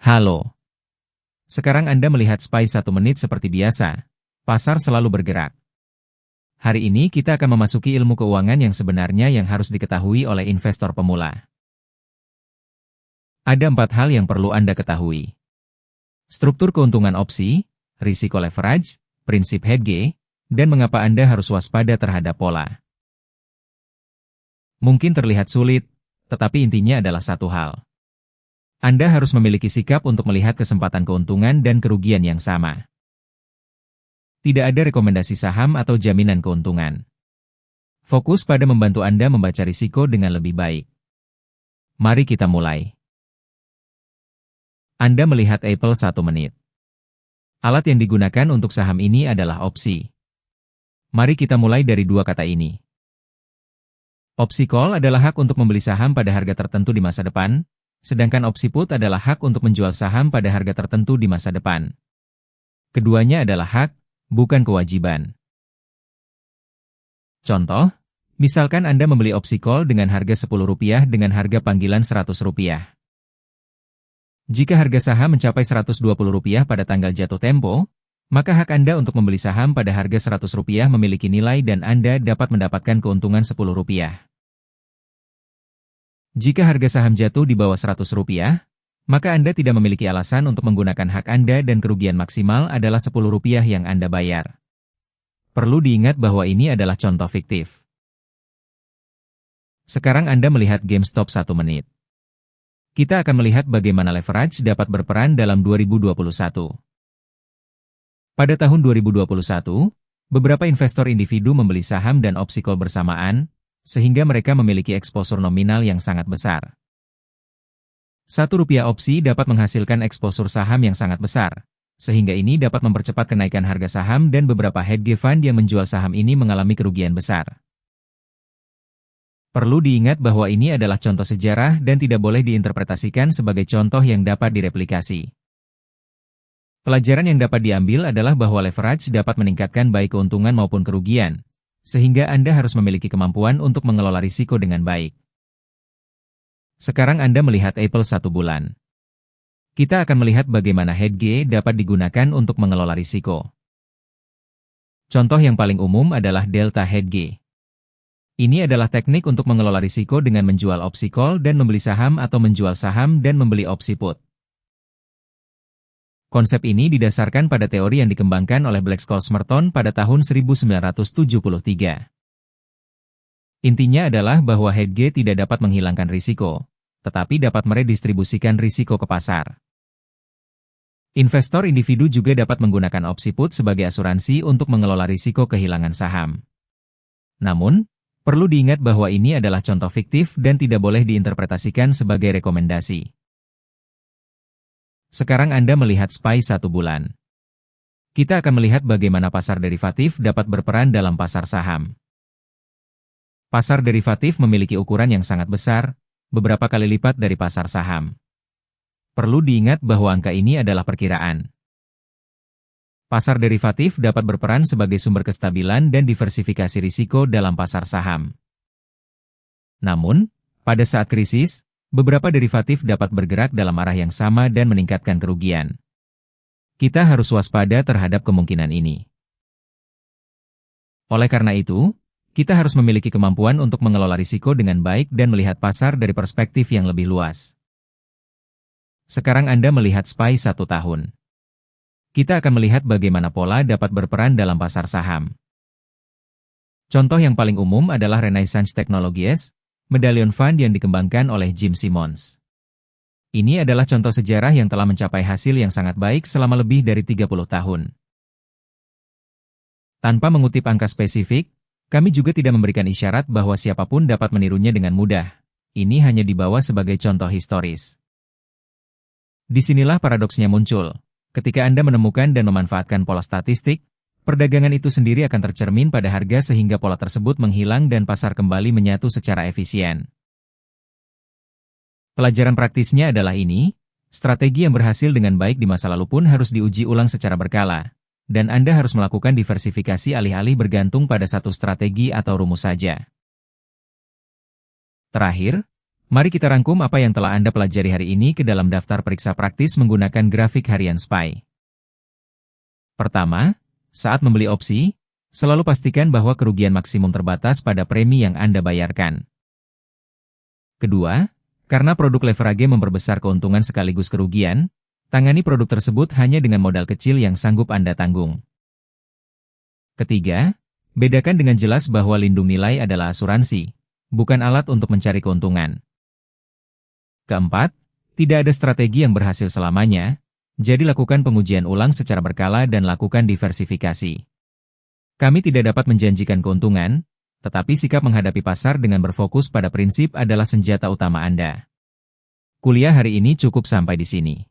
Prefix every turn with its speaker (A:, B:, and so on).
A: Halo. Sekarang Anda melihat SPY 1 menit seperti biasa. Pasar selalu bergerak. Hari ini kita akan memasuki ilmu keuangan yang sebenarnya yang harus diketahui oleh investor pemula. Ada 4 hal yang perlu Anda ketahui. Struktur keuntungan opsi, risiko leverage, prinsip hedge, dan mengapa Anda harus waspada terhadap pola. Mungkin terlihat sulit, tetapi intinya adalah satu hal. Anda harus memiliki sikap untuk melihat kesempatan keuntungan dan kerugian yang sama. Tidak ada rekomendasi saham atau jaminan keuntungan. Fokus pada membantu Anda membaca risiko dengan lebih baik. Mari kita mulai. Anda melihat Apple 1 menit. Alat yang digunakan untuk saham ini adalah opsi. Mari kita mulai dari 2 kata ini. Opsi call adalah hak untuk membeli saham pada harga tertentu di masa depan, sedangkan opsi put adalah hak untuk menjual saham pada harga tertentu di masa depan. Keduanya adalah hak, bukan kewajiban. Contoh, misalkan Anda membeli opsi call dengan harga Rp10 dengan harga panggilan Rp100. Jika harga saham mencapai Rp120 pada tanggal jatuh tempo, maka hak Anda untuk membeli saham pada harga Rp100 memiliki nilai dan Anda dapat mendapatkan keuntungan Rp10. Jika harga saham jatuh di bawah Rp100, maka Anda tidak memiliki alasan untuk menggunakan hak Anda dan kerugian maksimal adalah Rp10 yang Anda bayar. Perlu diingat bahwa ini adalah contoh fiktif. Sekarang Anda melihat GameStop 1 menit. Kita akan melihat bagaimana leverage dapat berperan dalam 2021. Pada tahun 2021, beberapa investor individu membeli saham dan opsi call bersamaan, sehingga mereka memiliki eksposur nominal yang sangat besar. Rp1 opsi dapat menghasilkan eksposur saham yang sangat besar, sehingga ini dapat mempercepat kenaikan harga saham dan beberapa hedge fund yang menjual saham ini mengalami kerugian besar. Perlu diingat bahwa ini adalah contoh sejarah dan tidak boleh diinterpretasikan sebagai contoh yang dapat direplikasi. Pelajaran yang dapat diambil adalah bahwa leverage dapat meningkatkan baik keuntungan maupun kerugian, sehingga Anda harus memiliki kemampuan untuk mengelola risiko dengan baik. Sekarang Anda melihat Apple 1 bulan. Kita akan melihat bagaimana hedge dapat digunakan untuk mengelola risiko. Contoh yang paling umum adalah delta hedge. Ini adalah teknik untuk mengelola risiko dengan menjual opsi call dan membeli saham atau menjual saham dan membeli opsi put. Konsep ini didasarkan pada teori yang dikembangkan oleh Black-Scholes-Merton pada tahun 1973. Intinya adalah bahwa hedge tidak dapat menghilangkan risiko, tetapi dapat meredistribusikan risiko ke pasar. Investor individu juga dapat menggunakan opsi put sebagai asuransi untuk mengelola risiko kehilangan saham. Namun, perlu diingat bahwa ini adalah contoh fiktif dan tidak boleh diinterpretasikan sebagai rekomendasi. Sekarang Anda melihat SPY 1 bulan. Kita akan melihat bagaimana pasar derivatif dapat berperan dalam pasar saham. Pasar derivatif memiliki ukuran yang sangat besar, beberapa kali lipat dari pasar saham. Perlu diingat bahwa angka ini adalah perkiraan. Pasar derivatif dapat berperan sebagai sumber kestabilan dan diversifikasi risiko dalam pasar saham. Namun, pada saat krisis, beberapa derivatif dapat bergerak dalam arah yang sama dan meningkatkan kerugian. Kita harus waspada terhadap kemungkinan ini. Oleh karena itu, kita harus memiliki kemampuan untuk mengelola risiko dengan baik dan melihat pasar dari perspektif yang lebih luas. Sekarang Anda melihat SPY 1 tahun. Kita akan melihat bagaimana pola dapat berperan dalam pasar saham. Contoh yang paling umum adalah Renaissance Technologies, medalion fund yang dikembangkan oleh Jim Simons. Ini adalah contoh sejarah yang telah mencapai hasil yang sangat baik selama lebih dari 30 tahun. Tanpa mengutip angka spesifik, kami juga tidak memberikan isyarat bahwa siapapun dapat menirunya dengan mudah. Ini hanya dibawa sebagai contoh historis. Disinilah paradoksnya muncul. Ketika Anda menemukan dan memanfaatkan pola statistik, perdagangan itu sendiri akan tercermin pada harga sehingga pola tersebut menghilang dan pasar kembali menyatu secara efisien. Pelajaran praktisnya adalah ini, strategi yang berhasil dengan baik di masa lalu pun harus diuji ulang secara berkala, dan Anda harus melakukan diversifikasi alih-alih bergantung pada satu strategi atau rumus saja. Terakhir, Mari kita rangkum apa yang telah Anda pelajari hari ini ke dalam daftar periksa praktis menggunakan grafik harian SPY. Pertama, saat membeli opsi, selalu pastikan bahwa kerugian maksimum terbatas pada premi yang Anda bayarkan. Kedua, karena produk leverage memperbesar keuntungan sekaligus kerugian, tangani produk tersebut hanya dengan modal kecil yang sanggup Anda tanggung. Ketiga, bedakan dengan jelas bahwa lindung nilai adalah asuransi, bukan alat untuk mencari keuntungan. Keempat, tidak ada strategi yang berhasil selamanya, jadi lakukan pengujian ulang secara berkala dan lakukan diversifikasi. Kami tidak dapat menjanjikan keuntungan, tetapi sikap menghadapi pasar dengan berfokus pada prinsip adalah senjata utama Anda. Kuliah hari ini cukup sampai di sini.